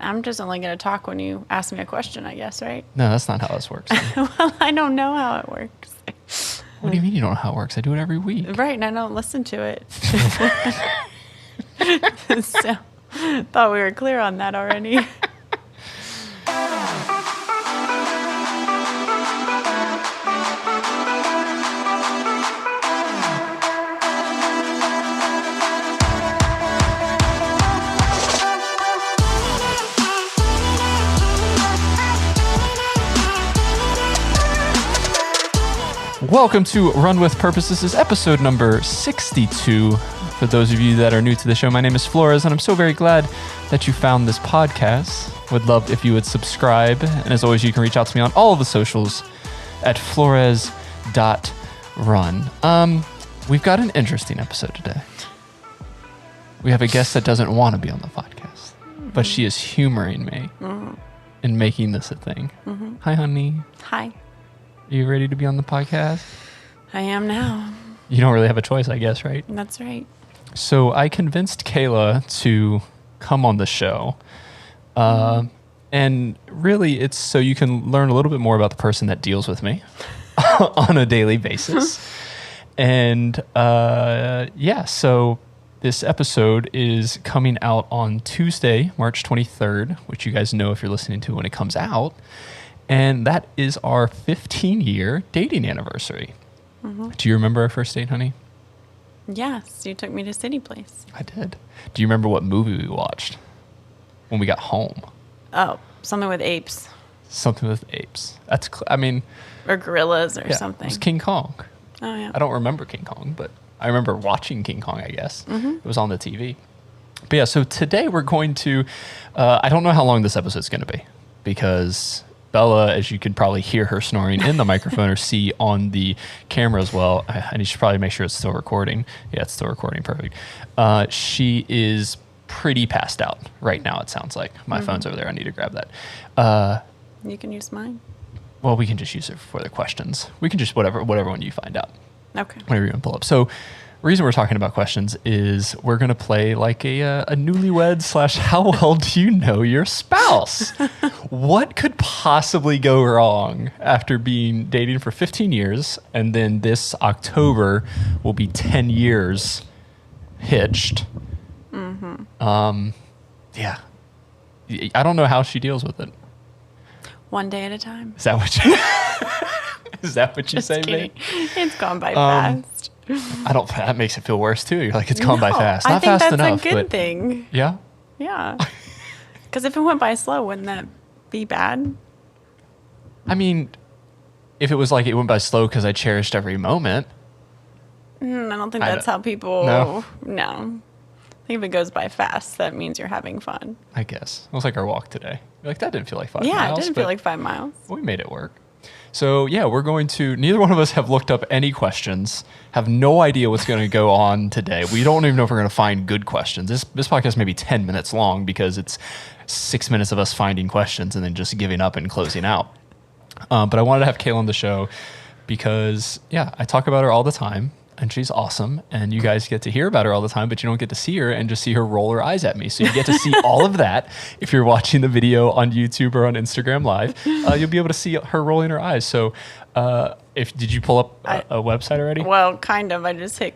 I'm just only going to talk when you ask me a question, I guess, right? No, that's not how this works. Well, I don't know how it works. What do you mean you don't know how it works? I do it every week. Right, and I don't listen to it. So, thought we were clear on that already. Welcome to Run With Purpose. This is episode number 62. For those of you that are new to the show, my name is Flores, and I'm so very glad that you found this podcast. Would love if you would subscribe. And as always, you can reach out to me on all of the socials at flores.run. We've got an interesting episode today. We have a guest that doesn't want to be on the podcast, but she is humoring me in making this a thing. Hi, honey. Hi. Are you ready to be on the podcast? I am now. You don't really have a choice, I guess, right? That's right. So I convinced Kaela to come on the show. And really, it's so you can learn a little bit more about the person that deals with me on a daily basis. And so this episode is coming out on Tuesday, March 23rd, which you guys know if you're listening to when it comes out. And that is our 15-year dating anniversary. Do you remember our first date, honey? Yes, you took me to City Place. I did. Do you remember what movie we watched when we got home? Oh, something with apes. Something with apes. Or gorillas or something. It was King Kong. Oh, yeah. I don't remember King Kong, but I remember watching King Kong, I guess. It was on the TV. But yeah, so today we're going to, I don't know how long this episode's going to be because Bella, as you can probably hear her snoring in the microphone or see on the camera as well, and you should probably make sure it's still recording. Yeah, it's still recording. Perfect. She is pretty passed out right now, it sounds like. My phone's over there. I need to grab that. You can use mine. Well, we can just use it for the questions. We can just whatever one you find out. Okay. Whatever you want to pull up. So the reason we're talking about questions is we're going to play like a newlywed / how well do you know your spouse? What could possibly go wrong after being dating for 15 years and then this October will be 10 years hitched? Yeah. I don't know how she deals with it. One day at a time. Is that what you Is that what you Just say, kidding. mate? It's gone by fast. That makes it feel worse too. You're like, it's gone by fast. I Not think fast that's enough. a good but thing. Yeah. Yeah. Because if it went by slow, wouldn't that be bad? I mean, if it was like it went by slow because I cherished every moment. I don't think that's how people... No. I think if it goes by fast, that means you're having fun. I guess. It was like our walk today. You're like, that didn't feel like 5 miles. Yeah, it didn't feel like 5 miles. We made it work. So, yeah, we're going to... Neither one of us have looked up any questions, have no idea what's going to go on today. We don't even know if we're going to find good questions. This podcast may be 10 minutes long because it's 6 minutes of us finding questions and then just giving up and closing out. But I wanted to have Kaela on the show because, yeah, I talk about her all the time. And she's awesome. And you guys get to hear about her all the time, but you don't get to see her and just see her roll her eyes at me. So you get to see all of that. If you're watching the video on YouTube or on Instagram Live, you'll be able to see her rolling her eyes. So did you pull up a website already? Well, kind of. I just hit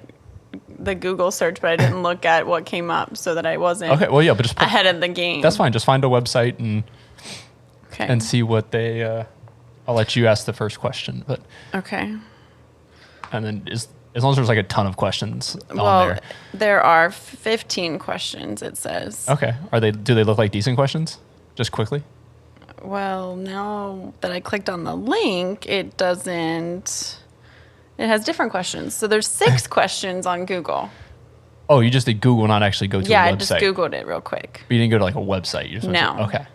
the Google search, but I didn't look at what came up so that I wasn't Okay, well, yeah, but just ahead of the game. That's fine. Just find a website Okay. and see what they... I'll let you ask the first question. But Okay. And then as long as there's like a ton of questions on there. There are 15 questions, it says. Okay. Do they look like decent questions? Just quickly? Well, now that I clicked on the link, it doesn't... It has different questions. So there's 6 questions on Google. Oh, you just did Google, not actually go to a website? Yeah, I just Googled it real quick. But you didn't go to like a website? You just went No. Okay.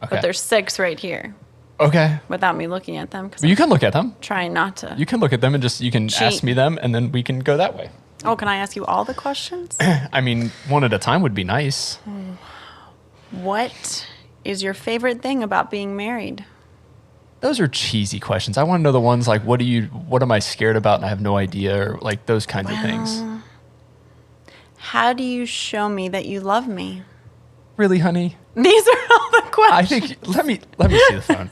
But there's 6 right here. Okay. Without me looking at them. But you can look at them. Trying not to. You can look at them and you can ask me them and then we can go that way. Oh, can I ask you all the questions? I mean, one at a time would be nice. What is your favorite thing about being married? Those are cheesy questions. I want to know the ones like, what am I scared about and I have no idea, or like those kinds of things. How do you show me that you love me? Really, honey? These are all the question. I think let me see the phone.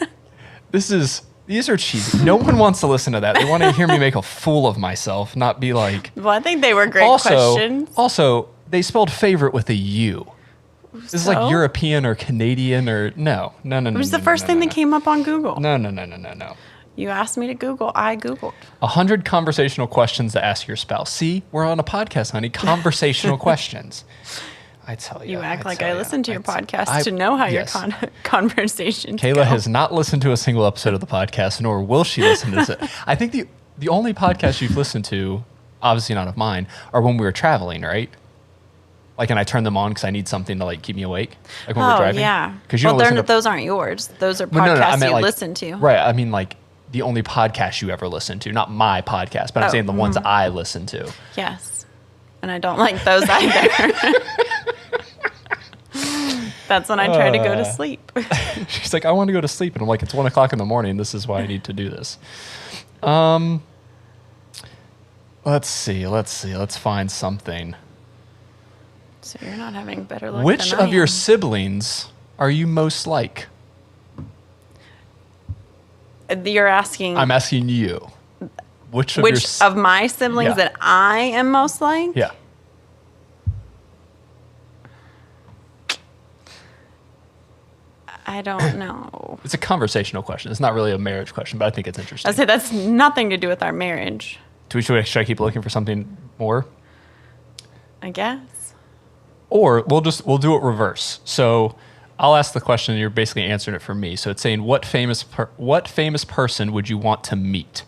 These are cheesy. No one wants to listen to that. They want to hear me make a fool of myself, not be like. Well, I think they were great questions. Also, they spelled favorite with a U. This is like European or Canadian or no. It was the first thing that came up on Google. No. You asked me to Google. I Googled. 100 conversational questions to ask your spouse. See, we're on a podcast, honey. Conversational questions. I tell you. You act like I listen to your podcast to know how your conversations Kaela go. has not listened to a single episode of the podcast, nor will she listen to it. I think the only podcast you've listened to, obviously not of mine, are when we were traveling, right? Like, and I turn them on because I need something to like keep me awake. Like when we're driving. Yeah. Because you don't listen to those aren't yours. Those are podcasts you listen to. Right. I mean, like the only podcast you ever listen to, not my podcast, but I'm saying the ones I listen to. Yes. And I don't like those either. That's when I try to go to sleep. She's like, I want to go to sleep. And I'm like, it's 1 o'clock in the morning. This is why I need to do this. Let's see. Let's find something. So you're not having better luck Which than I of your am. siblings are you most like? You're asking. I'm asking you. Which of my siblings that I am most like? Yeah. I don't know. It's a conversational question. It's not really a marriage question, but I think it's interesting. I say that's nothing to do with our marriage. Should I keep looking for something more? I guess. Or we'll do it reverse. So I'll ask the question and you're basically answering it for me. So it's saying what famous person would you want to meet?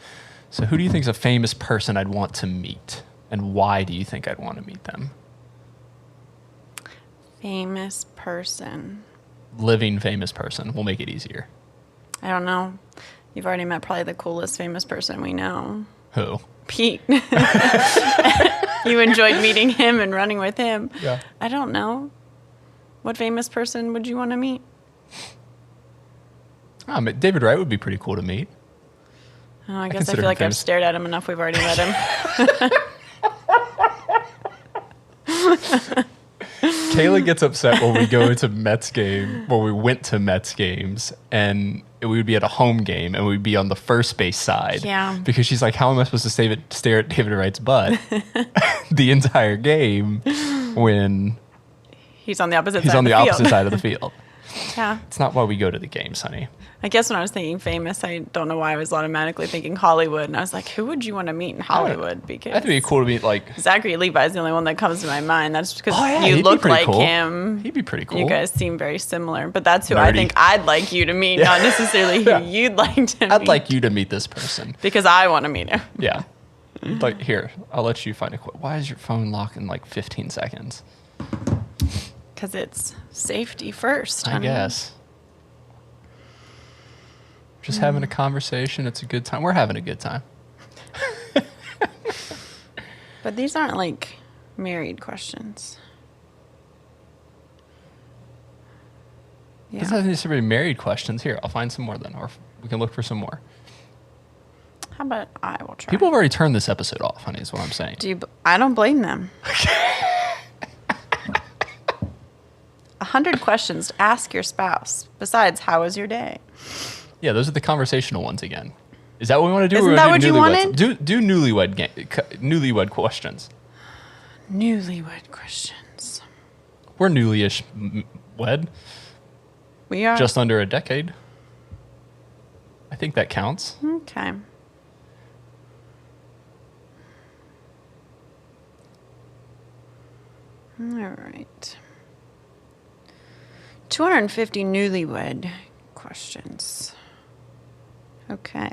So who do you think is a famous person I'd want to meet? And why do you think I'd want to meet them? Famous person. Living famous person. We'll make it easier. I don't know. You've already met probably the coolest famous person we know. Who? Pete. You enjoyed meeting him and running with him. Yeah. I don't know. What famous person would you want to meet? David Wright would be pretty cool to meet. Oh, I guess I feel like I've stared at him enough. We've already met him. Kaela gets upset when we go to Mets game, when we went to Mets games, and we would be at a home game, and we'd be on the first base side. Yeah. Because she's like, how am I supposed to stare at David Wright's butt the entire game when he's on the opposite side of the field? Yeah. It's not why we go to the games, honey. I guess when I was thinking famous, I don't know why I was automatically thinking Hollywood. And I was like, who would you want to meet in Hollywood? Because that'd be cool to meet, like... Zachary Levi's the only one that comes to my mind. That's because you look like cool. him. He'd be pretty cool. You guys seem very similar. But that's who I think I'd like you to meet, not necessarily who you'd like to meet. I'd like you to meet this person. Because I want to meet him. Yeah. Like, here, I'll let you find a quote. Why is your phone locked in like 15 seconds? Because it's safety first, honey. I guess. Just having a conversation. It's a good time. We're having a good time. But these aren't like married questions. Yeah. Doesn't have necessarily be married questions. Here, I'll find some more then, or we can look for some more. How about I will try? People have already turned this episode off, honey, is what I'm saying. I don't blame them. 100 questions to ask your spouse. Besides, how was your day? Yeah, those are the conversational ones again. Is that what we want to do? Isn't that what you wanted? Do newlywed questions. Newlywed questions. We're newly-ish wed. We are. Just under a decade. I think that counts. Okay. All right. 250 newlywed questions. Okay.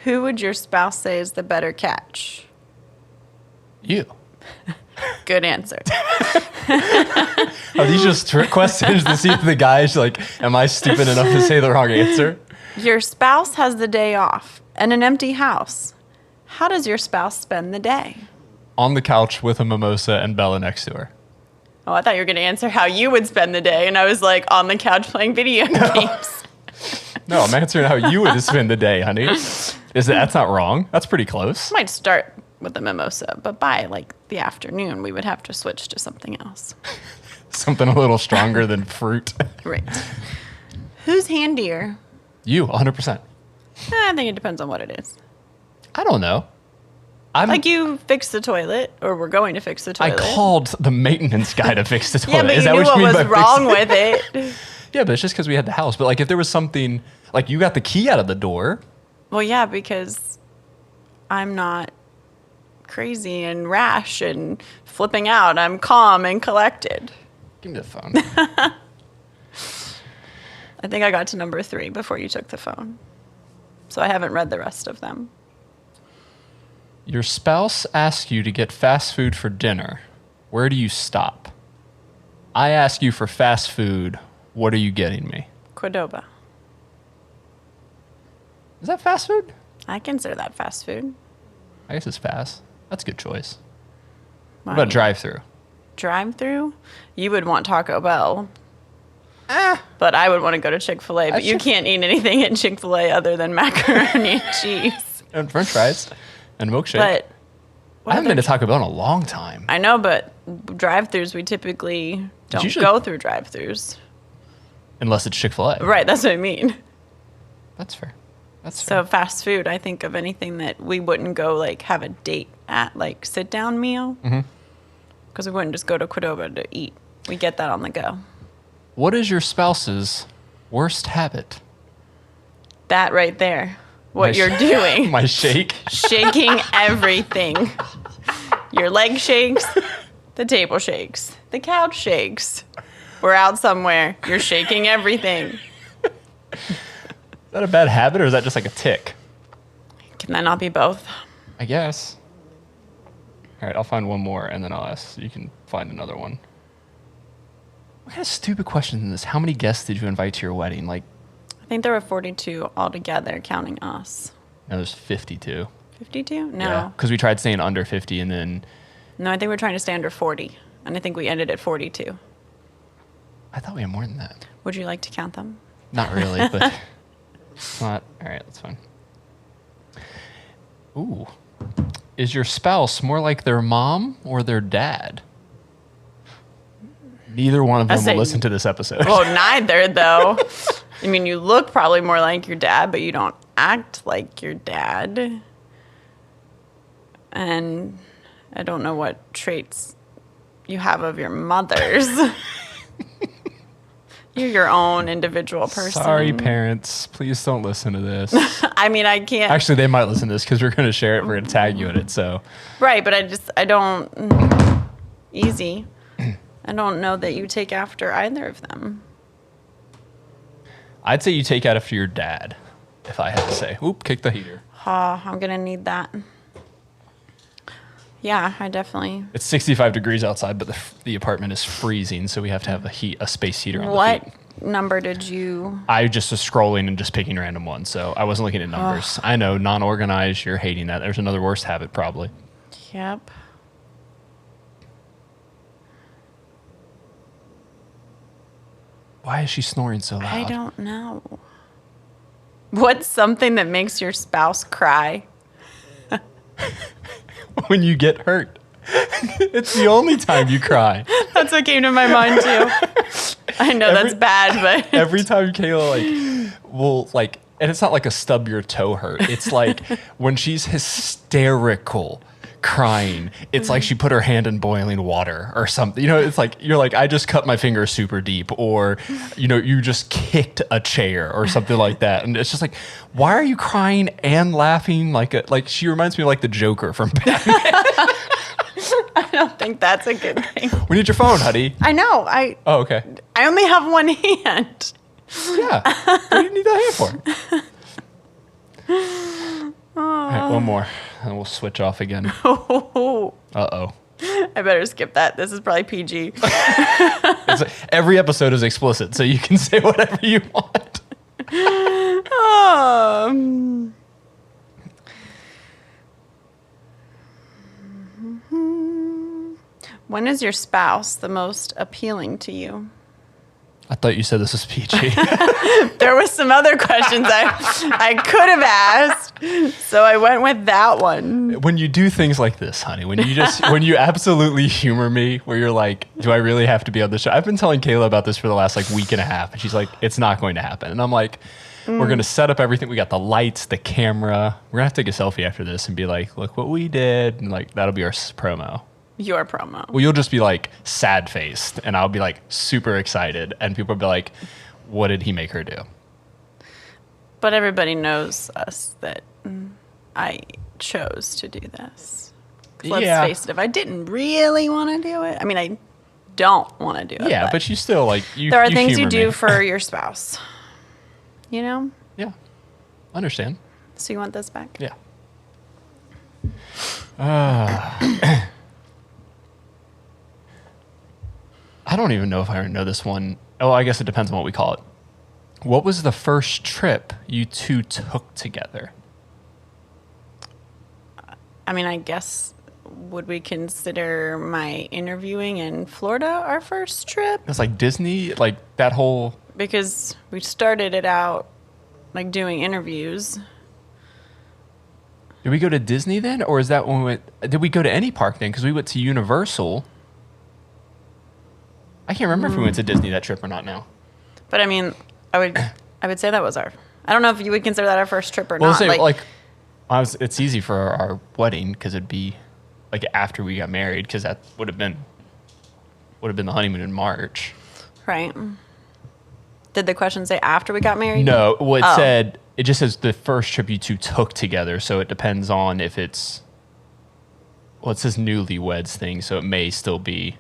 Who would your spouse say is the better catch? You. Good answer. Are these just trick questions to see if the guy's like, am I stupid enough to say the wrong answer? Your spouse has the day off and an empty house. How does your spouse spend the day? On the couch with a mimosa and Bella next to her. Oh, I thought you were going to answer how you would spend the day. And I was like, on the couch playing video games. No, I'm answering how you would spend the day, honey. That's not wrong. That's pretty close. Might start with the mimosa, but by like the afternoon, we would have to switch to something else. Something a little stronger than fruit. Right. Who's handier? You, 100%. I think it depends on what it is. I don't know. Like you fixed the toilet, or we're going to fix the I toilet. called the maintenance guy to fix the toilet. Yeah, but Is you that knew what you what mean was by wrong fixing? with it. Yeah, but it's just because we had the house. But like if there was something, like you got the key out of the door. Well, yeah, because I'm not crazy and rash and flipping out. I'm calm and collected. Give me the phone. I think I got to number 3 before you took the phone. So I haven't read the rest of them. Your spouse asks you to get fast food for dinner. Where do you stop? I ask you for fast food. What are you getting me? Cordoba. Is that fast food? I consider that fast food. I guess it's fast. That's a good choice. What Why? about drive-through? Drive-through? You would want Taco Bell. But I would want to go to Chick-fil-A. But you can't eat anything at Chick-fil-A other than macaroni and cheese. And french fries and a milkshake. But I haven't been to Taco Bell in a long time. I know, but drive-thrus, we typically don't usually- go through drive-thrus. Unless it's Chick-fil-A. Right, that's what I mean. That's fair. That's So fast food, I think of anything that we wouldn't go like have a date at, like sit-down meal. Because we wouldn't just go to Cordoba to eat. We get that on the go. What is your spouse's worst habit? That right there. What My you're doing. My shake? Shaking everything. Your leg shakes, the table shakes, the couch shakes. We're out somewhere. You're shaking everything. Is that a bad habit or is that just like a tick? Can that not be both? I guess. All right, I'll find one more and then I'll ask. You can find another one. What kind of stupid question is this? How many guests did you invite to your wedding? Like, I think there were 42 altogether, counting us. no, there's 52. 52? No. Because we tried staying under 50 and then No, I think we're trying to stay under 40. And I think we ended at 42. I thought we had more than that. Would you like to count them? Not really, but it's not. All right, that's fine. Ooh. Is your spouse more like their mom or their dad? Neither one of them will listen to this episode. Well, neither, though. I mean, you look probably more like your dad, but you don't act like your dad. And I don't know what traits you have of your mother's. You're your own individual person. Sorry, parents. Please don't listen to this. I mean, I can't. Actually, they might listen to this because we're going to share it. We're going to tag you in it. So, Right, but I don't. Easy. I don't know that you take after either of them. I'd say you take out after your dad, if I had to say. Oop, kick the heater. I'm going to need that. Yeah, I definitely. It's 65 degrees outside, but the apartment is freezing, so we have to have a space heater on the What feet. number did you? I just was scrolling and just picking random ones, so I wasn't looking at numbers. I know, non-organized, you're hating that. There's another worst habit, probably. Yep. Why is she snoring so loud? I don't know. What's something that makes your spouse cry? When you get hurt. It's the only time you cry. That's what came to my mind too. I know that's bad, but Every time Kaela will and it's not like a stub your toe hurt. It's like when she's hysterical crying, it's like she put her hand in boiling water or something. You know, it's like you're like, I just cut my finger super deep, or you just kicked a chair or something like that. And it's just like, why are you crying and laughing? Like she reminds me of like the Joker from Batman. I don't think that's a good thing. We need your phone, honey. I know. Oh, okay. I only have one hand. Yeah. What do you need that hand for? All right, one more, and we'll switch off again. Uh-oh. I better skip that. This is probably PG. Every episode is explicit, so you can say whatever you want. When is your spouse the most appealing to you? I thought you said this was PG. There was some other questions I could have asked, so I went with that one. When you do things like this, honey, when you absolutely humor me, where you're like, do I really have to be on the show? I've been telling Kaela about this for the last like week and a half, and she's like, it's not going to happen. And I'm like, we're going to set up everything. We got the lights, the camera. We're going to have to take a selfie after this and be like, look what we did. And like, that'll be our promo. Your promo. Well, you'll just be like sad faced, and I'll be like super excited, and people will be like, what did he make her do? But everybody knows us that I chose to do this. Let's face it, if I didn't really want to do it, I mean, I don't want to do it. Yeah, but you still like, there are things you do for your spouse. You know? Yeah. Understand. So you want this back? Yeah. I don't even know if I know this one. Oh, I guess it depends on what we call it. What was the first trip you two took together? I mean, I guess, would we consider my interviewing in Florida our first trip? It was like Disney, like that whole... Because we started it out like doing interviews. Did we go to Disney then? Or is that when we went... Did we go to any park then? Because we went to Universal... I can't remember if we went to Disney that trip or not now. But I mean, I would say that was our... I don't know if you would consider that our first trip or not. Say, it's easy for our wedding because it'd be like after we got married, because that would have been the honeymoon in March. Right. Did the question say after we got married? No, it just says the first trip you two took together. So it depends on if it's... Well, it says newlyweds thing, so it may still be...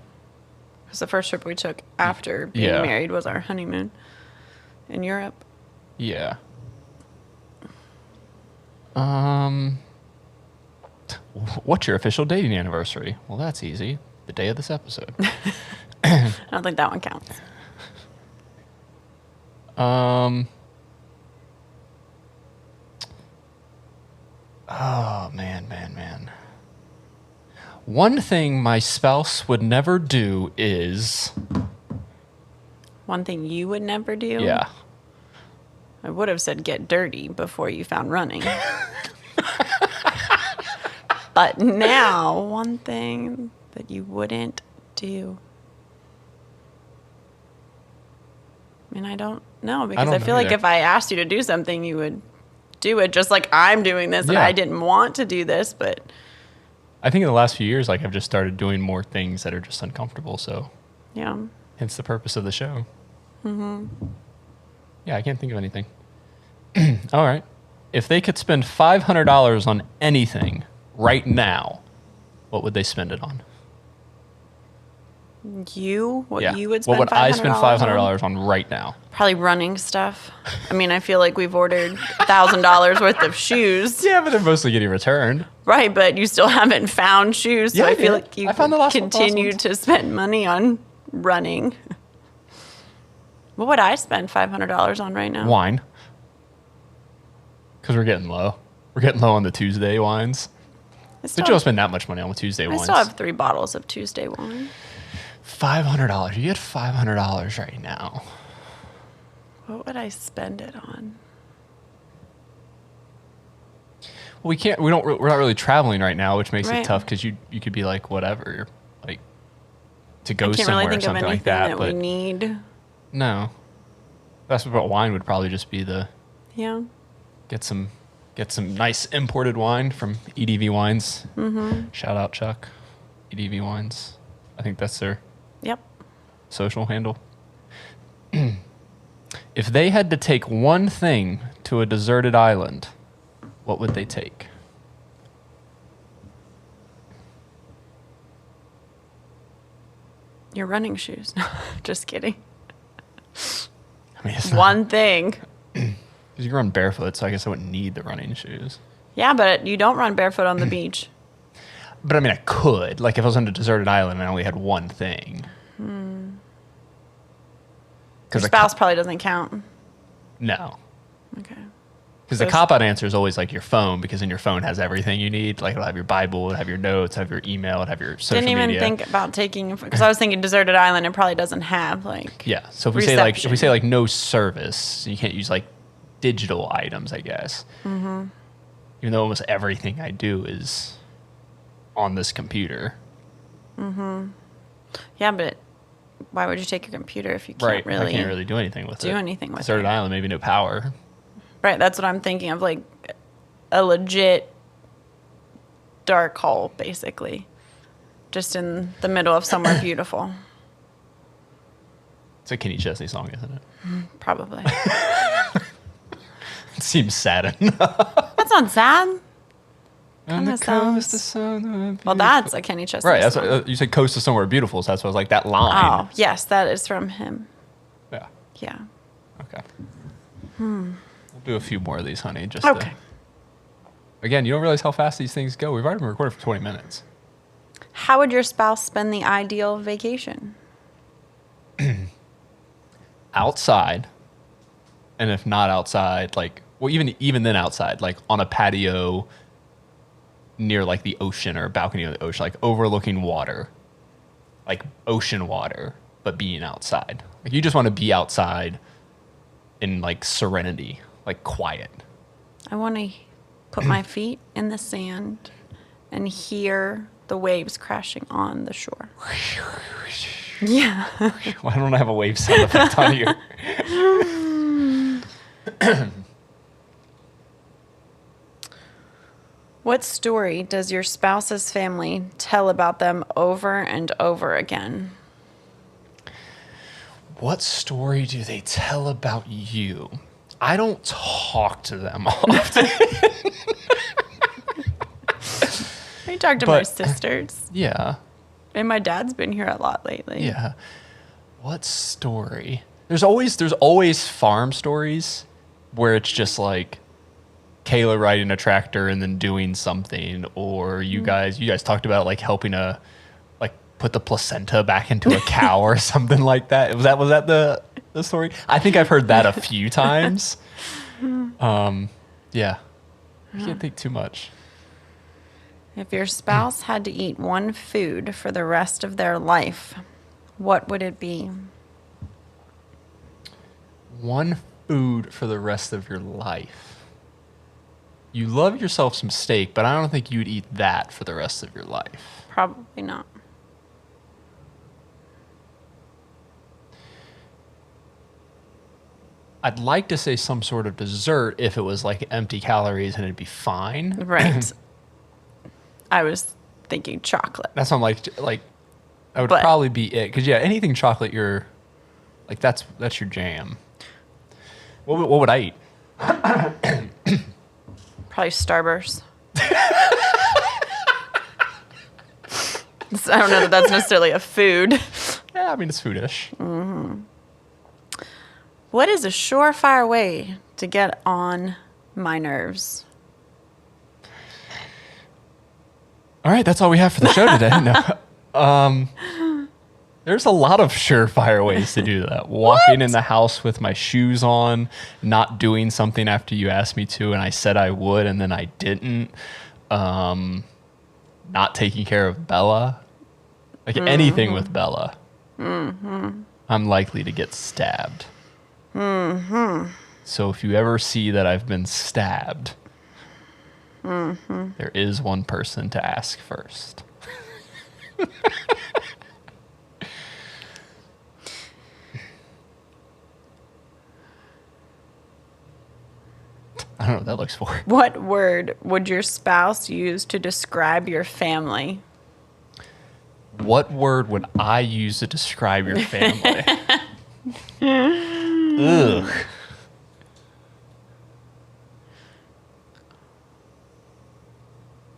Because the first trip we took after being married was our honeymoon in Europe. Yeah. What's your official dating anniversary? Well, that's easy. The day of this episode. I don't think that one counts. Oh, man. One thing my spouse would never do is... One thing you would never do? Yeah. I would have said get dirty before you found running. But now, one thing that you wouldn't do. I mean, I don't know, because I feel like if I asked you to do something, you would do it, just like I'm doing this, and I didn't want to do this, but... I think in the last few years, like, I've just started doing more things that are just uncomfortable, so... Yeah. Hence the purpose of the show. Mm-hmm. Yeah, I can't think of anything. All right. If they could spend $500 on anything right now, what would they spend it on? You? What you would What spend would I spend $500 on right now? Probably running stuff. I mean, I feel like we've ordered $1,000 worth of shoes. Yeah, but they're mostly getting returned. Right, but you still haven't found shoes, so I feel like you continue to spend money on running. What would I spend $500 on right now? Wine. Because we're getting low. We're getting low on the Tuesday wines. But you don't spend that much money on the Tuesday wines. I still have 3 bottles of Tuesday wine. $500. You get $500 right now. What would I spend it on? Well, we're not really traveling right now, which makes it tough, because you could be like, whatever, like, to go somewhere or something like that. That we need. No. That's what wine would probably just be the... Yeah. Get some nice imported wine from EDV Wines. Mm-hmm. Shout out Chuck. EDV Wines. I think that's their social handle. If they had to take one thing to a deserted island, what would they take? Your running shoes. Just kidding. I mean, it's one thing. Because you run barefoot, so I guess I wouldn't need the running shoes. Yeah, but you don't run barefoot on the beach. But I mean, I could. Like, if I was on a deserted island and I only had one thing. Your spouse probably doesn't count. No. Okay. Because the cop-out answer is always like your phone, because then your phone has everything you need. Like it'll have your Bible, it'll have your notes, have your email, it'll have your social media. Didn't even think about taking, because I was thinking deserted island, it probably doesn't have like So if we say like no service, you can't use like digital items, I guess. Mm-hmm. Even though almost everything I do is on this computer. Mm-hmm. Yeah, but why would you take your computer if you can't I can't really do anything with it. Deserted island, maybe no power. Right, that's what I'm thinking of, like a legit dark hole, basically. Just in the middle of somewhere beautiful. It's a Kenny Chesney song, isn't it? Probably. It seems sad. That's not sad. On the coast of somewhere beautiful. Well, that's a Kenny Chesney right, song. That's you said coast of somewhere beautiful, so that's what I was like, that line. Oh, yes, that is from him. Yeah. Yeah. Okay. We'll do a few more of these, honey. Again, you don't realize how fast these things go. We've already been recording for 20 minutes. How would your spouse spend the ideal vacation? Outside. And if not outside, like, well, even then outside, like on a patio near like the ocean or a balcony of the ocean, like overlooking water, like ocean water, but being outside. Like you just want to be outside in like serenity, like quiet. I want to put my feet in the sand and hear the waves crashing on the shore. Yeah. Why don't I have a wave sound effect on here? What story does your spouse's family tell about them over and over again? What story do they tell about you? I don't talk to them often. I talk to my sisters. Yeah. And my dad's been here a lot lately. Yeah. What story? There's always farm stories where it's just like Kaela riding a tractor and then doing something, or you guys talked about like helping put the placenta back into a cow or something like that. Was that the story? I think I've heard that a few times. Yeah. I can't think too much. If your spouse had to eat one food for the rest of their life, what would it be? One food for the rest of your life. You love yourself some steak, but I don't think you'd eat that for the rest of your life. Probably not. I'd like to say some sort of dessert if it was like empty calories and it'd be fine. Right. I was thinking chocolate. That's what I'm like I would probably be it. Because, yeah, anything chocolate, you're like, that's your jam. What would I eat? Probably Starburst. I don't know that that's necessarily a food. Yeah, I mean, it's foodish. Mm-hmm. What is a surefire way to get on my nerves? All right, that's all we have for the show today. No. There's a lot of surefire ways to do that. Walking in the house with my shoes on, not doing something after you asked me to, and I said I would, and then I didn't. Not taking care of Bella. Like anything with Bella. Mm-hmm. I'm likely to get stabbed. Mm-hmm. So if you ever see that I've been stabbed, there is one person to ask first. I don't know what that looks for. What word would your spouse use to describe your family? What word would I use to describe your family? Ugh.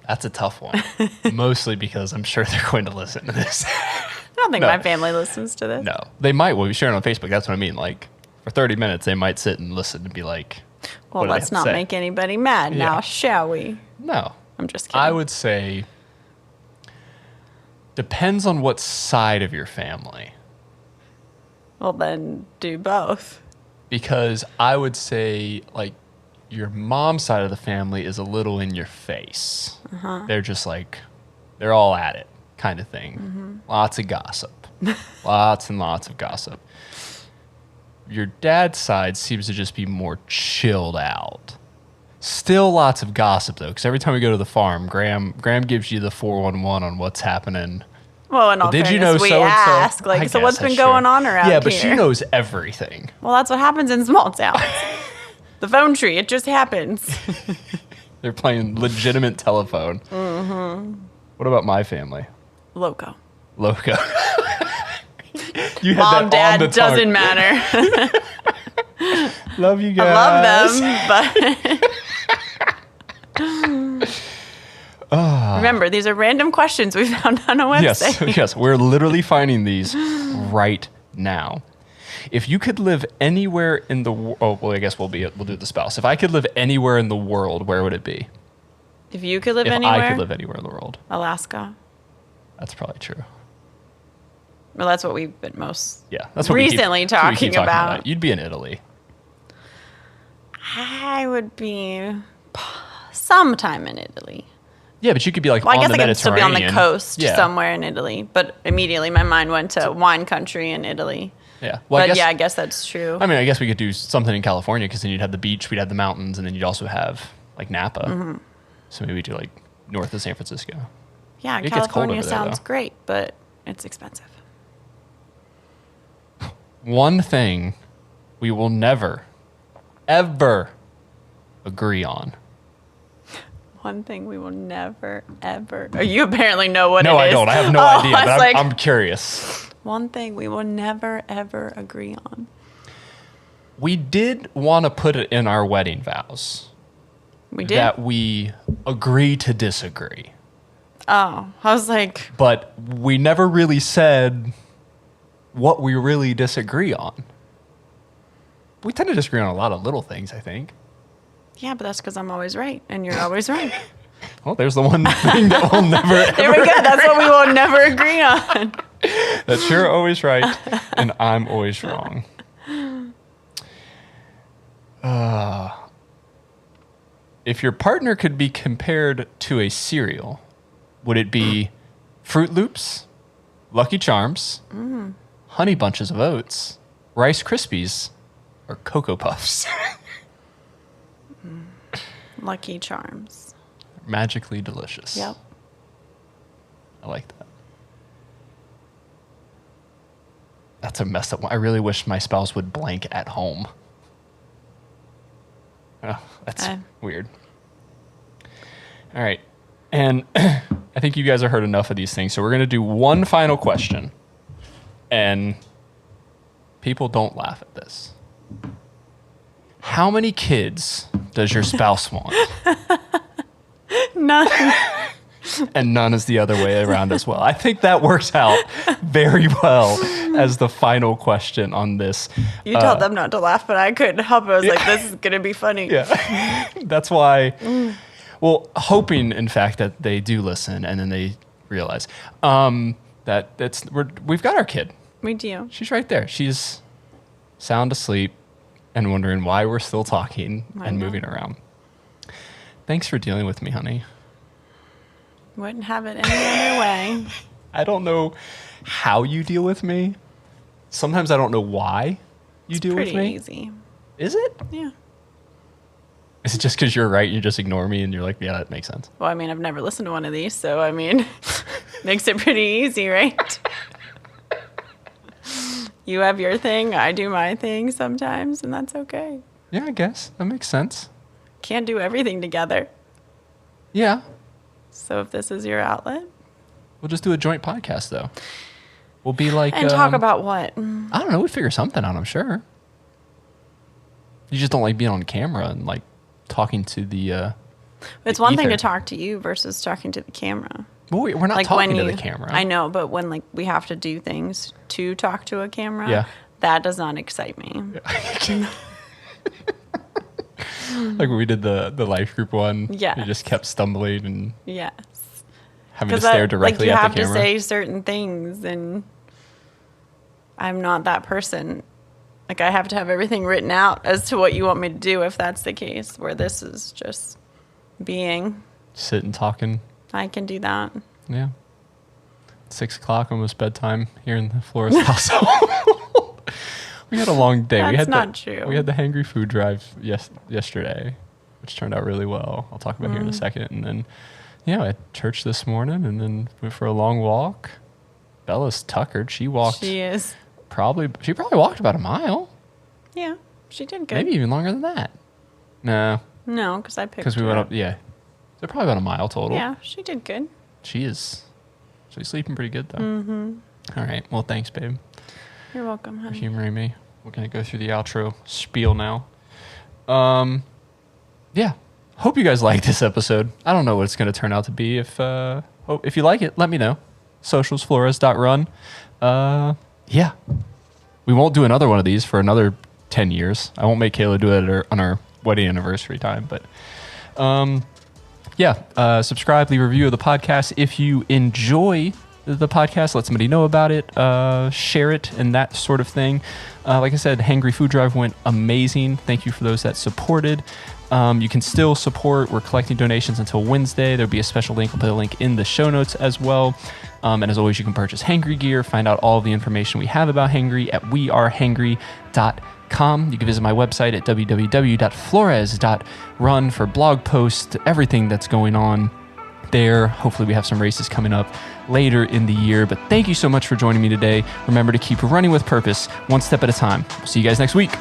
That's a tough one. Mostly because I'm sure they're going to listen to this. I don't think my family listens to this. No. They might. We'll be sharing on Facebook. That's what I mean. Like, for 30 minutes, they might sit and listen and be like, well, let's not make anybody mad now, shall we? No. I'm just kidding. I would say, depends on what side of your family. Well, then do both. Because I would say, like, your mom's side of the family is a little in your face. They're just like, they're all at it kind of thing. Lots of gossip. Lots and lots of gossip. Your dad's side seems to just be more chilled out. Still lots of gossip, though, because every time we go to the farm, Graham gives you the 411 on what's happening. Well, in all Did fairness, you know we so-and-so? ask, I like, so guess what's been that's going true. on around here? Yeah, but she knows everything. Well, that's what happens in small towns. The phone tree, it just happens. They're playing legitimate telephone. What about my family? Loco. Loco. You had Mom, that on the Dad, doesn't matter. Love you guys. I love them, but remember, these are random questions we found on a website. Yes, we're literally finding these right now. If you could live anywhere in the I guess we'll do the spouse. If I could live anywhere in the world, where would it be? If you could live If anywhere? I could live anywhere in the world. Alaska. That's probably true. Well, that's what we've been most That's what recently we keep talking about. You'd be in Italy. I would be sometime in Italy. Yeah, but you could be like Well, I on guess the I could still be on the Mediterranean. coast somewhere in Italy. But immediately my mind went to wine country in Italy. Yeah. Well, I guess that's true. I mean, I guess we could do something in California because then you'd have the beach, we'd have the mountains, and then you'd also have like Napa. So maybe do like north of San Francisco. Yeah, It gets cold California over there, sounds though. great, but it's expensive. One thing we will never, ever agree on. One thing we will never, ever... Oh, you apparently know what it is. No, I don't. I have no idea, I was but I'm curious. One thing we will never, ever agree on. We did want to put it in our wedding vows. We did? That we agree to disagree. Oh, I was like... But we never really said what we really disagree on. We tend to disagree on a lot of little things, I think. Yeah, but that's because I'm always right, and you're always right. Well, there's the one thing that we'll never ever There we go. That's what we will never agree on. that you're always right and I'm always wrong. If your partner could be compared to a cereal, would it be Fruit Loops, Lucky Charms, Honey Bunches of Oats, Rice Krispies, or Cocoa Puffs? Lucky Charms. Magically delicious. Yep. I like that. That's a messed up one. I really wish my spouse would blank at home. Oh, that's weird. All right. And I think you guys have heard enough of these things. So we're going to do one final question. And people don't laugh at this. How many kids does your spouse want? None. And none is the other way around as well. I think that works out very well as the final question on this. You told them not to laugh, but I couldn't help it. I was like, this is going to be funny. Yeah. That's why. Well, hoping, in fact, that they do listen and then they realize we've got our kid. We do. She's right there. She's sound asleep and wondering why we're still talking and moving around. Thanks for dealing with me, honey. Wouldn't have it any other way. I don't know how you deal with me. Sometimes I don't know why you deal with me. Pretty easy. Is it? Yeah. Is it just because you're right? You just ignore me and you're like, yeah, that makes sense. Well, I mean, I've never listened to one of these, so I mean, makes it pretty easy, right? You have your thing, I do my thing sometimes, and that's okay. Yeah, I guess. That makes sense. Can't do everything together. Yeah. So if this is your outlet. We'll just do a joint podcast, though. We'll be like... And talk about what? I don't know. We'd figure something out, I'm sure. You just don't like being on camera and like talking to the It's one thing to talk to you versus talking to the camera. Well, we're not Like talking to the camera. I know, but when like we have to do things to talk to a camera, that does not excite me. Like when we did the life group one. Yes. You just kept stumbling and Yes. having to stare directly at the camera. You have to say certain things, and I'm not that person. Like, I have to have everything written out as to what you want me to do if that's the case, where this is just being. Sitting, talking. I can do that. Yeah. 6 o'clock, almost bedtime here in the Flores household. We had a long day. That's not true. We had the Hangry Food Drive yesterday, which turned out really well. I'll talk about here in a second. And then, at church this morning, and then went for a long walk. Bella's tuckered. She walked. She is. She probably walked about a mile. Yeah, she did good. Maybe even longer than that. No, because I picked her. because we went up. Yeah, so probably about a mile total. Yeah, she did good. She's sleeping pretty good though. Mm-hmm. All right. Well, thanks, babe. You're welcome, honey. For humoring me. We're gonna go through the outro spiel now. Yeah. Hope you guys like this episode. I don't know what it's gonna turn out to be. If you like it, let me know. Socialsflores.run. Yeah. We won't do another one of these for another 10 years. I won't make Kaela do it on our wedding anniversary time, but subscribe, leave a review of the podcast. If you enjoy the podcast, let somebody know about it, share it, and that sort of thing. Like I said, Hangry Food Drive went amazing. Thank you for those that supported. You can still support. We're collecting donations until Wednesday. There'll be a special link. I'll put a link in the show notes as well. And as always, you can purchase Hangry gear, find out all of the information we have about Hangry at wearehangry.com. You can visit my website at www.flores.run for blog posts, everything that's going on there. Hopefully we have some races coming up later in the year. But thank you so much for joining me today. Remember to keep running with purpose, one step at a time. See you guys next week.